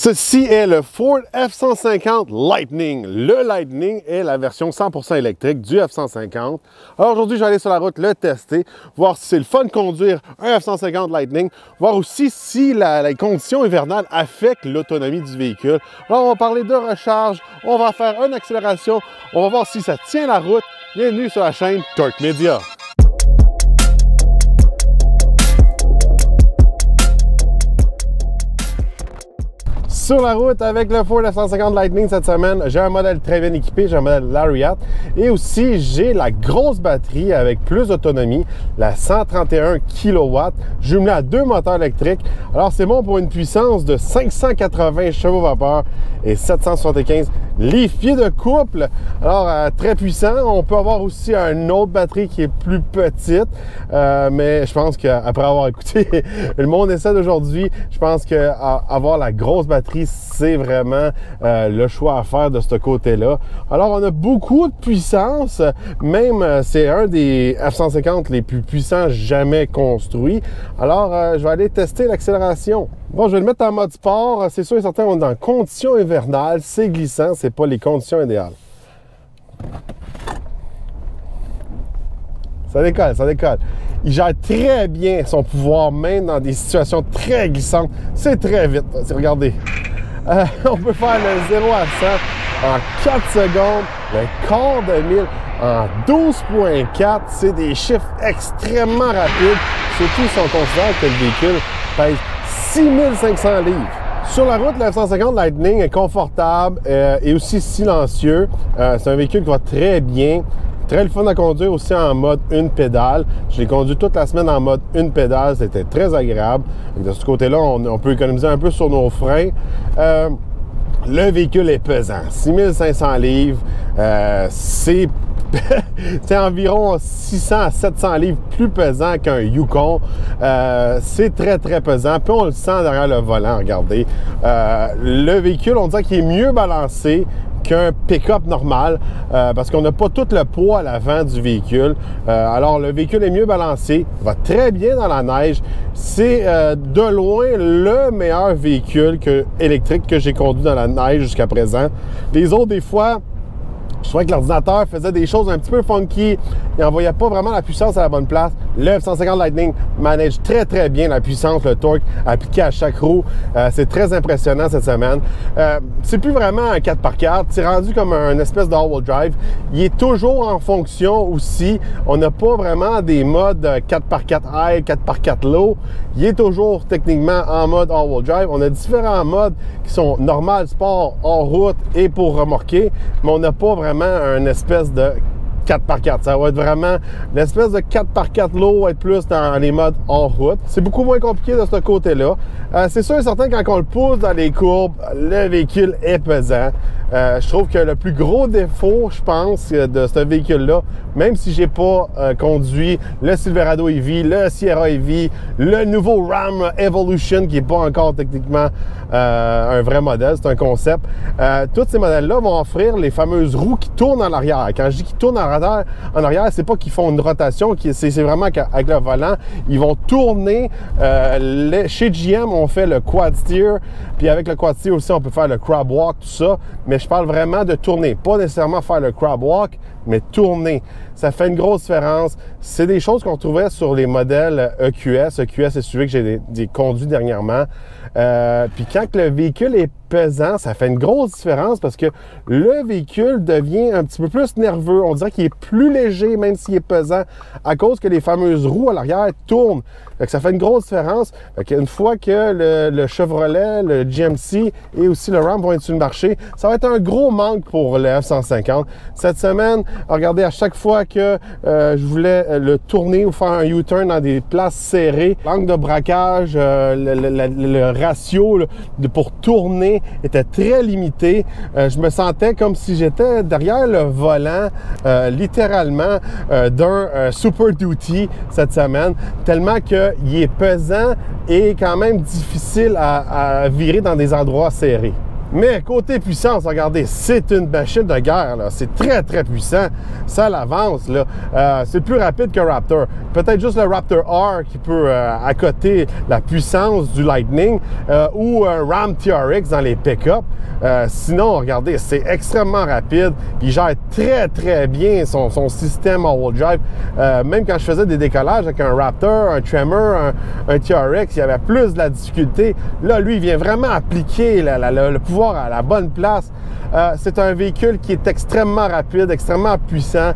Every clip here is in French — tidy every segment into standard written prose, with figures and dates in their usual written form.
Ceci est le Ford F-150 Lightning. Le Lightning est la version 100% électrique du F-150. Alors aujourd'hui, je vais aller sur la route le tester, voir si c'est le fun de conduire un F-150 Lightning, voir aussi si les conditions hivernales affectent l'autonomie du véhicule. Alors on va parler de recharge, on va faire une accélération, on va voir si ça tient la route. Bienvenue sur la chaîne Torque Media. Sur la route avec le Ford F-150 Lightning cette semaine, j'ai un modèle très bien équipé, j'ai un modèle Lariat et aussi j'ai la grosse batterie avec plus d'autonomie, la 131 kW, jumelée à deux moteurs électriques. Alors c'est bon pour une puissance de 580 chevaux vapeur et 775 livres-pieds de couple. Alors très puissant. On peut avoir aussi une autre batterie qui est plus petite, mais je pense qu'après avoir écouté le monde essaie d'aujourd'hui, je pense qu'avoir la grosse batterie, c'est vraiment le choix à faire de ce côté-là. Alors, on a beaucoup de puissance, même c'est un des F-150 les plus puissants jamais construits. Alors, je vais aller tester l'accélération. Bon, je vais le mettre en mode sport. C'est sûr et certain, on est dans conditions hivernales, c'est glissant, c'est pas les conditions idéales. Ça décolle, ça décolle. Il gère très bien son pouvoir, même dans des situations très glissantes. C'est très vite. Regardez. On peut faire le 0 à 100 en 4 secondes, le quart de mille en 12,4. C'est des chiffres extrêmement rapides, surtout si on considère que le véhicule pèse 6500 livres. Sur la route, le F-150 Lightning est confortable et aussi silencieux. C'est un véhicule qui va très bien. Très le fun à conduire aussi en mode une pédale. Je l'ai conduit toute la semaine en mode une pédale. C'était très agréable. De ce côté-là, on peut économiser un peu sur nos freins. Le véhicule est pesant. 6500 livres. C'est environ 600 à 700 livres plus pesant qu'un Yukon. C'est très, très pesant. Puis on le sent derrière le volant, regardez. Le véhicule, on dirait qu'il est mieux balancé qu'un pick-up normal parce qu'on n'a pas tout le poids à l'avant du véhicule. Alors, le véhicule est mieux balancé, va très bien dans la neige. C'est de loin le meilleur véhicule électrique que j'ai conduit dans la neige jusqu'à présent. Les autres, des fois, je trouvais que l'ordinateur faisait des choses un petit peu funky. Il n'envoyait pas vraiment la puissance à la bonne place. Le F-150 Lightning manage très, très bien la puissance, le torque appliqué à chaque roue. C'est très impressionnant cette semaine. C'est plus vraiment un 4x4. C'est rendu comme un espèce d'all-wheel drive. Il est toujours en fonction aussi. On n'a pas vraiment des modes 4x4 high, 4x4 low. Il est toujours techniquement en mode all-wheel drive. On a différents modes qui sont normal, sport, hors route et pour remorquer. Mais on n'a pas vraiment une espèce de 4x4. Ça va être vraiment l'espèce de 4x4 low, va être plus dans les modes hors route. C'est beaucoup moins compliqué de ce côté-là. C'est sûr et certain quand on le pousse dans les courbes, le véhicule est pesant. Je trouve que le plus gros défaut, je pense, de ce véhicule-là, même si j'ai pas conduit le Silverado EV, le Sierra EV, le nouveau Ram Evolution, qui n'est pas encore techniquement un vrai modèle, c'est un concept. Tous ces modèles-là vont offrir les fameuses roues qui tournent en arrière. Quand je dis qu'ils tournent en arrière, c'est pas qu'ils font une rotation, c'est vraiment qu'avec le volant, ils vont tourner. Chez GM, on fait le quad steer, puis avec le quad steer aussi, on peut faire le crab walk, tout ça. Mais je parle vraiment de tourner, pas nécessairement faire le crab walk, mais tourner. Ça fait une grosse différence. C'est des choses qu'on trouvait sur les modèles EQS. EQS, c'est celui que j'ai conduit dernièrement. Puis quand le véhicule est pesant, ça fait une grosse différence parce que le véhicule devient un petit peu plus nerveux. On dirait qu'il est plus léger, même s'il est pesant, à cause que les fameuses roues à l'arrière tournent. Fait que ça fait une grosse différence. Fait qu'une fois que le Chevrolet, le GMC et aussi le Ram vont être sur le marché, ça va être un gros manque pour le F-150. Cette semaine, regardez, à chaque fois que je voulais le tourner ou faire un U-turn dans des places serrées, l'angle de braquage, le ratio pour tourner était très limité. Je me sentais comme si j'étais derrière le volant, littéralement, d'un Super Duty cette semaine, tellement qu'il est pesant et quand même difficile à virer dans des endroits serrés. Mais côté puissance, regardez, c'est une machine de guerre, là. C'est très, très puissant. Ça l'avance, là. C'est plus rapide que Raptor. Peut-être juste le Raptor R qui peut accoter la puissance du Lightning ou un Ram TRX dans les pick-up. Sinon, regardez, c'est extrêmement rapide. Il gère très, très bien son système all-wheel drive. Même quand je faisais des décollages avec un Raptor, un Tremor, un TRX, il y avait plus de la difficulté. Là, lui, il vient vraiment appliquer le pouvoir à la bonne place. C'est un véhicule qui est extrêmement rapide, extrêmement puissant,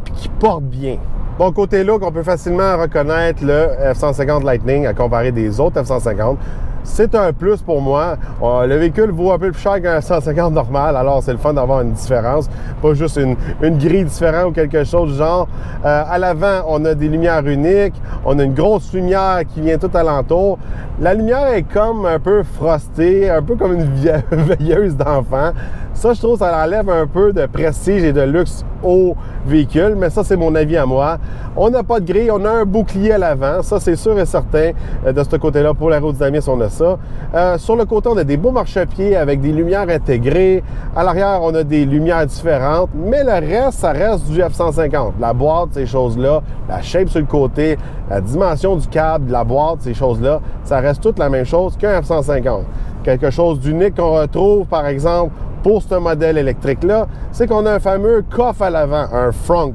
puis qui porte bien. Bon, côté look, on peut facilement reconnaître le F-150 Lightning à comparer des autres F-150. C'est un plus pour moi. Le véhicule vaut un peu plus cher qu'un 150 normal, alors c'est le fun d'avoir une différence. Pas juste une grille différente ou quelque chose du genre. À l'avant, on a des lumières uniques. On a une grosse lumière qui vient tout alentour. La lumière est comme un peu frostée, un peu comme une veilleuse d'enfant. Ça, je trouve, ça enlève un peu de prestige et de luxe au véhicule, mais ça, c'est mon avis à moi. On n'a pas de grille, on a un bouclier à l'avant, ça, c'est sûr et certain. De ce côté-là, pour l'aérodynamisme, on a ça. Sur le côté, on a des beaux marchepieds avec des lumières intégrées. À l'arrière, on a des lumières différentes, mais le reste, ça reste du F-150. La boîte, ces choses-là, la shape sur le côté, la dimension du câble, de la boîte, ces choses-là, ça reste toute la même chose qu'un F-150. Quelque chose d'unique qu'on retrouve, par exemple, pour ce modèle électrique-là, c'est qu'on a un fameux coffre à l'avant, un frunk.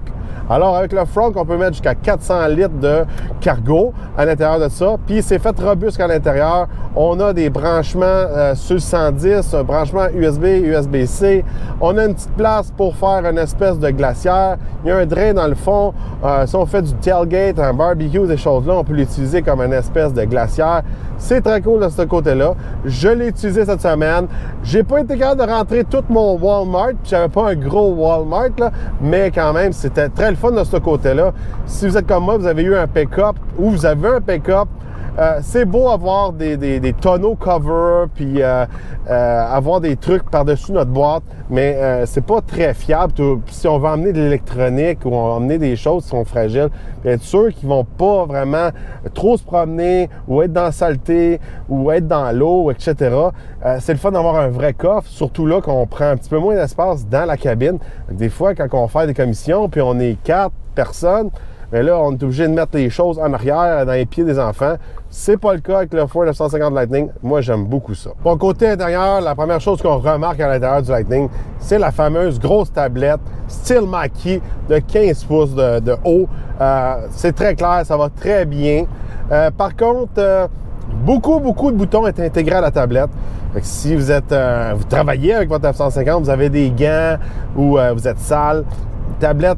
Alors, avec le frunk, on peut mettre jusqu'à 400 litres de cargo à l'intérieur de ça. Puis, c'est fait robuste à l'intérieur. On a des branchements sur 110, un branchement USB, USB-C. On a une petite place pour faire une espèce de glacière. Il y a un drain dans le fond. Si on fait du tailgate, un barbecue, ces choses-là, on peut l'utiliser comme une espèce de glacière. C'est très cool de ce côté-là. Je l'ai utilisé cette semaine. J'ai pas été capable de rentrer tout mon Walmart. Puis j'avais pas un gros Walmart, là, mais quand même, c'était très le fun de ce côté-là. Si vous êtes comme moi, vous avez eu un pick-up ou vous avez un pick-up, c'est beau avoir des tonneaux cover puis avoir des trucs par-dessus notre boîte, mais c'est pas très fiable. Si on veut emmener de l'électronique ou on va emmener des choses qui sont fragiles, bien être sûr qu'ils vont pas vraiment trop se promener ou être dans la saleté ou être dans l'eau, etc. C'est le fun d'avoir un vrai coffre, surtout là qu'on prend un petit peu moins d'espace dans la cabine. Des fois, quand on fait des commissions puis on est 4 personnes, mais là, on est obligé de mettre les choses en arrière, dans les pieds des enfants. C'est pas le cas avec le Ford F-150 Lightning. Moi, j'aime beaucoup ça. Bon, côté intérieur, la première chose qu'on remarque à l'intérieur du Lightning, c'est la fameuse grosse tablette style Mackie de 15 pouces de haut. C'est très clair, ça va très bien. Par contre, beaucoup de boutons sont intégrés à la tablette. Fait que si vous travaillez avec votre F-150, vous avez des gants ou vous êtes sale, tablette,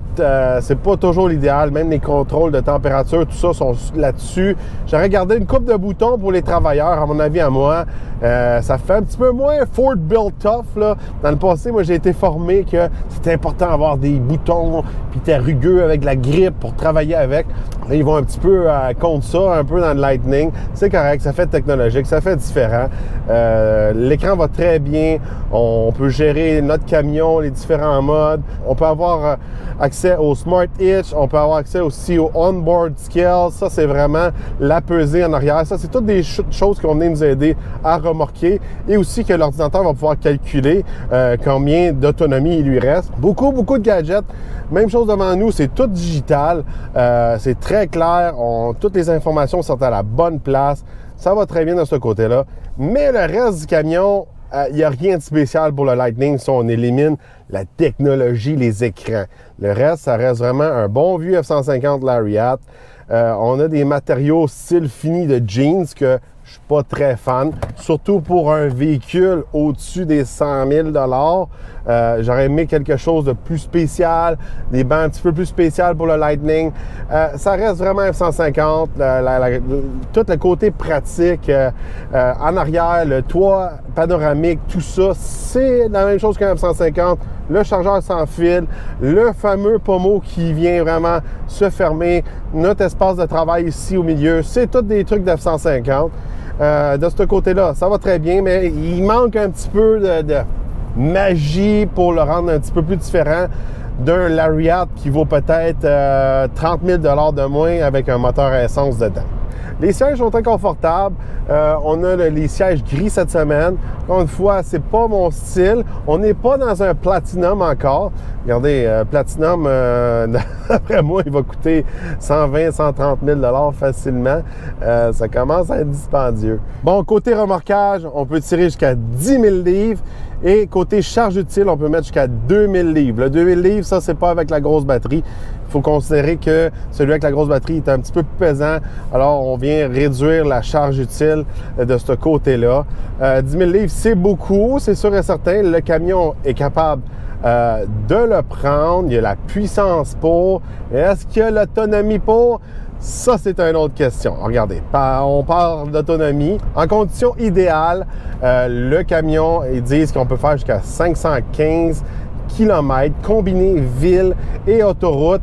c'est pas toujours l'idéal. Même les contrôles de température, tout ça sont là-dessus. J'aurais gardé une coupe de boutons pour les travailleurs, à mon avis, à moi. Ça fait un petit peu moins Ford Built Tough, là. Dans le passé, moi, j'ai été formé que c'était important d'avoir des boutons, puis t'es rugueux avec de la grippe pour travailler avec. Là, ils vont un petit peu contre ça, un peu dans le Lightning. C'est correct, ça fait technologique, ça fait différent. L'écran va très bien. On peut gérer notre camion, les différents modes. On peut avoir accès au Smart Hitch. On peut avoir accès aussi au Onboard Scale. Ça, c'est vraiment la pesée en arrière. Ça, c'est toutes des choses qui vont venir nous aider à remorquer et aussi que l'ordinateur va pouvoir calculer combien d'autonomie il lui reste. Beaucoup de gadgets. Même chose devant nous, c'est tout digital. C'est très clair. Toutes les informations sont à la bonne place. Ça va très bien de ce côté-là. Mais le reste du camion, il n'y a rien de spécial pour le Lightning si on élimine la technologie, les écrans. Le reste, ça reste vraiment un bon vieux F-150 Lariat. On a des matériaux style fini de jeans que je suis pas très fan, surtout pour un véhicule au-dessus des 100 000 $. J'aurais aimé quelque chose de plus spécial, des bancs un petit peu plus spéciales pour le Lightning. Ça reste vraiment F-150, tout le côté pratique en arrière, le toit panoramique, tout ça, c'est la même chose qu'un F-150. Le chargeur sans fil, le fameux pommeau qui vient vraiment se fermer, notre espace de travail ici au milieu, c'est tous des trucs d'F-150. De ce côté-là, ça va très bien, mais il manque un petit peu de magie pour le rendre un petit peu plus différent d'un Lariat qui vaut peut-être 30 000 $ de moins avec un moteur à essence dedans. Les sièges sont très confortables. On a les sièges gris cette semaine. Encore une fois, c'est pas mon style. On n'est pas dans un Platinum encore. Regardez, Platinum, d'après moi, il va coûter 120 130 000 $ facilement. Ça commence à être dispendieux. Bon, côté remorquage, on peut tirer jusqu'à 10 000 livres. Et côté charge utile, on peut mettre jusqu'à 2000 livres. Le 2000 livres, ça, c'est pas avec la grosse batterie. Il faut considérer que celui avec la grosse batterie est un petit peu plus pesant. Alors, on vient réduire la charge utile de ce côté-là. 10 000 livres, c'est beaucoup, c'est sûr et certain. Le camion est capable de le prendre. Il y a la puissance pour. Est-ce qu'il y a l'autonomie pour? Ça, c'est une autre question. Regardez, on parle d'autonomie. En conditions idéales, le camion, ils disent qu'on peut faire jusqu'à 515 km combiné ville et autoroute.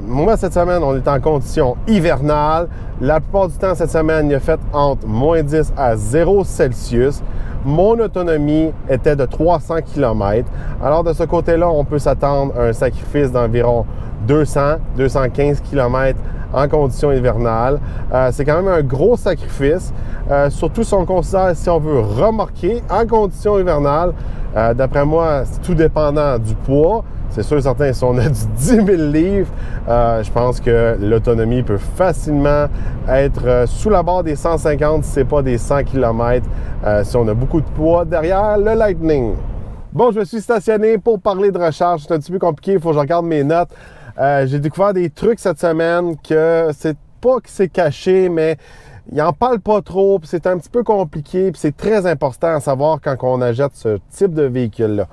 Moi, cette semaine, on est en conditions hivernales. La plupart du temps, cette semaine, il a fait entre moins 10 à 0 Celsius. Mon autonomie était de 300 km. Alors, de ce côté-là, on peut s'attendre à un sacrifice d'environ 200-215 km en conditions hivernales. C'est quand même un gros sacrifice, surtout si on considère si on veut remorquer en conditions hivernales. D'après moi, c'est tout dépendant du poids. C'est sûr et certain, si on a du 10 000 livres, je pense que l'autonomie peut facilement être sous la barre des 150 si ce n'est pas des 100 km si on a beaucoup de poids derrière le Lightning. Bon, je me suis stationné pour parler de recharge. C'est un petit peu compliqué, il faut que je regarde mes notes. J'ai découvert des trucs cette semaine que c'est pas que c'est caché, mais il n'en parle pas trop, puis c'est un petit peu compliqué, puis c'est très important à savoir quand on achète ce type de véhicule-là.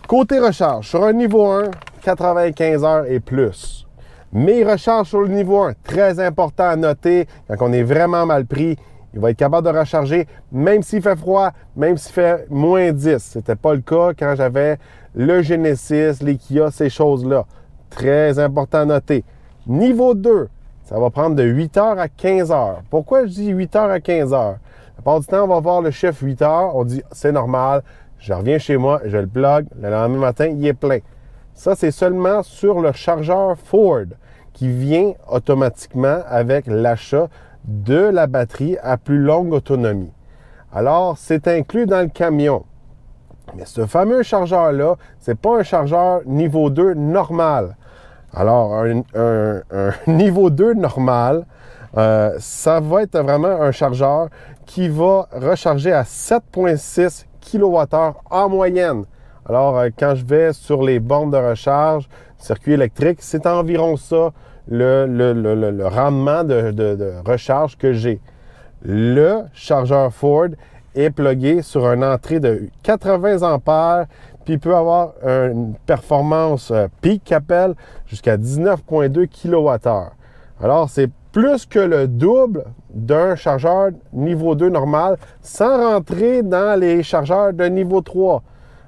Côté recharge, sur un niveau 1, 95 heures et plus. Mes recharges sur le niveau 1, très important à noter, quand on est vraiment mal pris, il va être capable de recharger, même s'il fait froid, même s'il fait moins 10. C'était pas le cas quand j'avais le Genesis, les Kia, ces choses-là. Très important à noter. Niveau 2, ça va prendre de 8 heures à 15 heures. Pourquoi je dis 8 heures à 15 heures? La plupart du temps, on va voir le chiffre 8 heures, on dit c'est normal, je reviens chez moi, je le plug, le lendemain matin, il est plein. Ça, c'est seulement sur le chargeur Ford qui vient automatiquement avec l'achat de la batterie à plus longue autonomie. Alors, c'est inclus dans le camion. Mais ce fameux chargeur-là, c'est pas un chargeur niveau 2 normal. Alors, un niveau 2 normal, ça va être vraiment un chargeur qui va recharger à 7,6 kWh en moyenne. Alors, quand je vais sur les bornes de recharge, circuit électrique, c'est environ ça le rendement de recharge que j'ai. Le chargeur Ford est plugué sur une entrée de 80 ampères, puis il peut avoir une performance peak qu'appelle jusqu'à 19,2 kWh. Alors, c'est plus que le double d'un chargeur niveau 2 normal sans rentrer dans les chargeurs de niveau 3.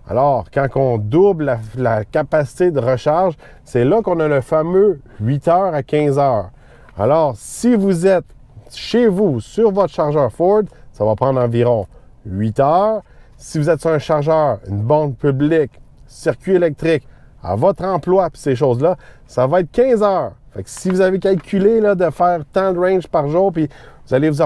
Alors, quand on double la capacité de recharge, c'est là qu'on a le fameux 8 heures à 15 heures. Alors, si vous êtes chez vous sur votre chargeur Ford, ça va prendre environ 8 heures. Si vous êtes sur un chargeur, une borne publique, circuit électrique, à votre emploi, puis ces choses-là, ça va être 15 heures. Fait que si vous avez calculé là, de faire tant de range par jour, puis vous allez vous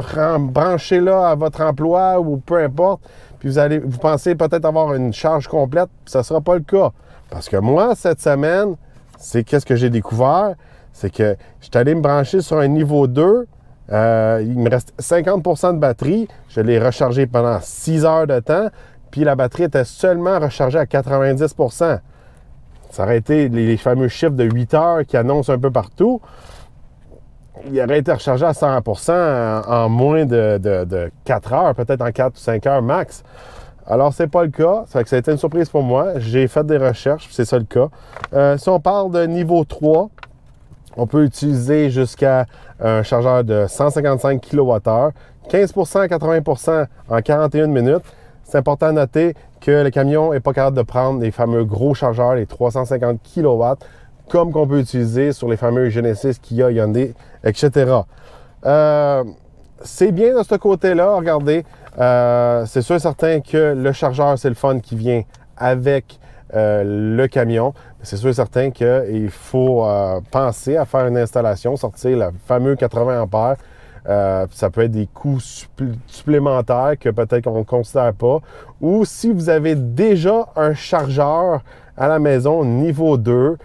brancher là à votre emploi ou peu importe, puis vous pensez peut-être avoir une charge complète, puis ça ne sera pas le cas. Parce que moi, cette semaine, c'est qu'est-ce que j'ai découvert? C'est que je suis allé me brancher sur un niveau 2. Il me reste 50% de batterie. Je l'ai rechargé pendant 6 heures de temps, puis la batterie était seulement rechargée à 90%. Ça aurait été les fameux chiffres de 8 heures qui annoncent un peu partout. Il aurait été rechargé à 100% en moins de 4 heures, peut-être en 4 ou 5 heures max. Alors, c'est pas le cas. Ça fait que ça a été une surprise pour moi. J'ai fait des recherches, c'est ça le cas. Si on parle de niveau 3, on peut utiliser jusqu'à un chargeur de 155 kWh, 15% à 80% en 41 minutes. C'est important à noter que le camion n'est pas capable de prendre les fameux gros chargeurs, les 350 kW, comme qu'on peut utiliser sur les fameux Genesis, Kia, Hyundai, etc. C'est bien de ce côté-là, regardez. C'est sûr et certain que le chargeur, c'est le fun qui vient avec le camion. C'est sûr et certain qu'il faut penser à faire une installation, sortir le fameux 80 ampères. Ça peut être des coûts supplémentaires que peut-être qu'on ne considère pas. Ou si vous avez déjà un chargeur à la maison niveau 2,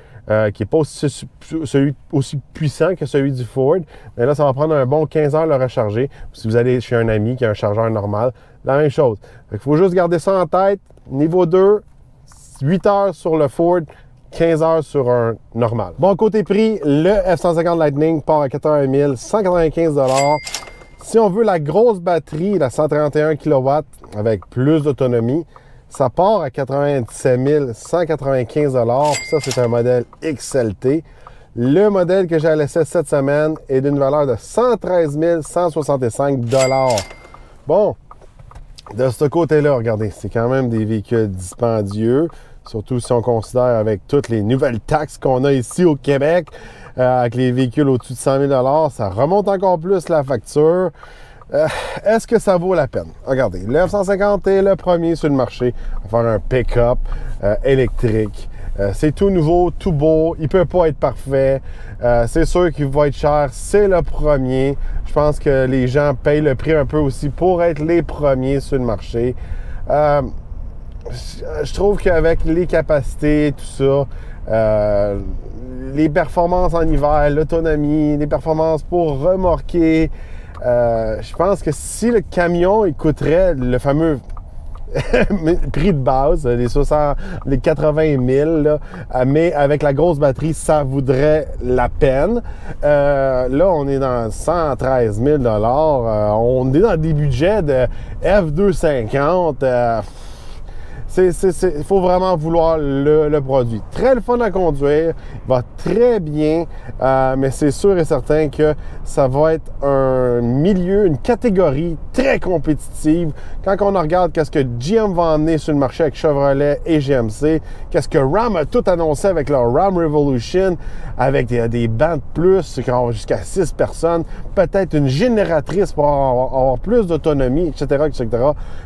qui n'est pas aussi puissant que celui du Ford, mais là, ça va prendre un bon 15 heures de le recharger. Si vous allez chez un ami qui a un chargeur normal, la même chose. Il faut juste garder ça en tête. Niveau 2, 8 heures sur le Ford, 15 heures sur un normal. Bon, côté prix, le F-150 Lightning part à 81 195 $. Si on veut la grosse batterie, la 131 kW avec plus d'autonomie, ça part à 97 195 $. Puis ça, c'est un modèle XLT. Le modèle que j'ai laissé cette semaine est d'une valeur de 113 165 $. Bon, de ce côté-là, regardez, c'est quand même des véhicules dispendieux, surtout si on considère avec toutes les nouvelles taxes qu'on a ici au Québec, avec les véhicules au-dessus de 100 000 $, ça remonte encore plus la facture. Est-ce que ça vaut la peine? Regardez, le F-150 est le premier sur le marché à faire un pick-up électrique. C'est tout nouveau, tout beau, il ne peut pas être parfait. C'est sûr qu'il va être cher, c'est le premier. Je pense que les gens payent le prix un peu aussi pour être les premiers sur le marché. Je trouve qu'avec les capacités, tout ça, les performances en hiver, l'autonomie, les performances pour remorquer, je pense que si le camion il coûterait le fameux prix de base, les 80 000, là, mais avec la grosse batterie, ça vaudrait la peine. Là, on est dans 113 000 $. On est dans des budgets de F250. Il faut vraiment vouloir le produit. Très le fun à conduire, il va très bien, mais c'est sûr et certain que ça va être un milieu, une catégorie très compétitive. Quand on regarde qu'est-ce que GM va emmener sur le marché avec Chevrolet et GMC, qu'est-ce que Ram a tout annoncé avec leur Ram Revolution, avec des bancs de plus qui ont jusqu'à 6 personnes, peut-être une génératrice pour avoir plus d'autonomie, etc., etc.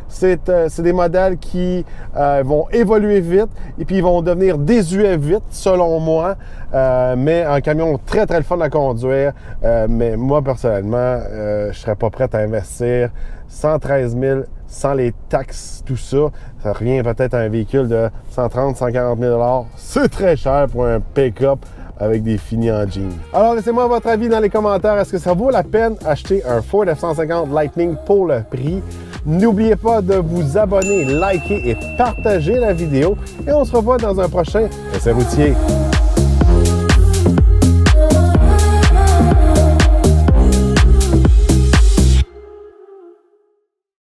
C'est des modèles qui vont évoluer vite et puis ils vont devenir désuets vite, selon moi. Mais un camion très, très le fun à conduire. Mais moi, personnellement, je ne serais pas prêt à investir 113 000 sans les taxes, tout ça. Ça revient peut-être à un véhicule de 130 140 000 $. C'est très cher pour un pick-up avec des finis en jeans. Alors, laissez-moi votre avis dans les commentaires. Est-ce que ça vaut la peine d'acheter un Ford F-150 Lightning pour le prix? N'oubliez pas de vous abonner, liker et partager la vidéo. Et on se revoit dans un prochain Essai routier.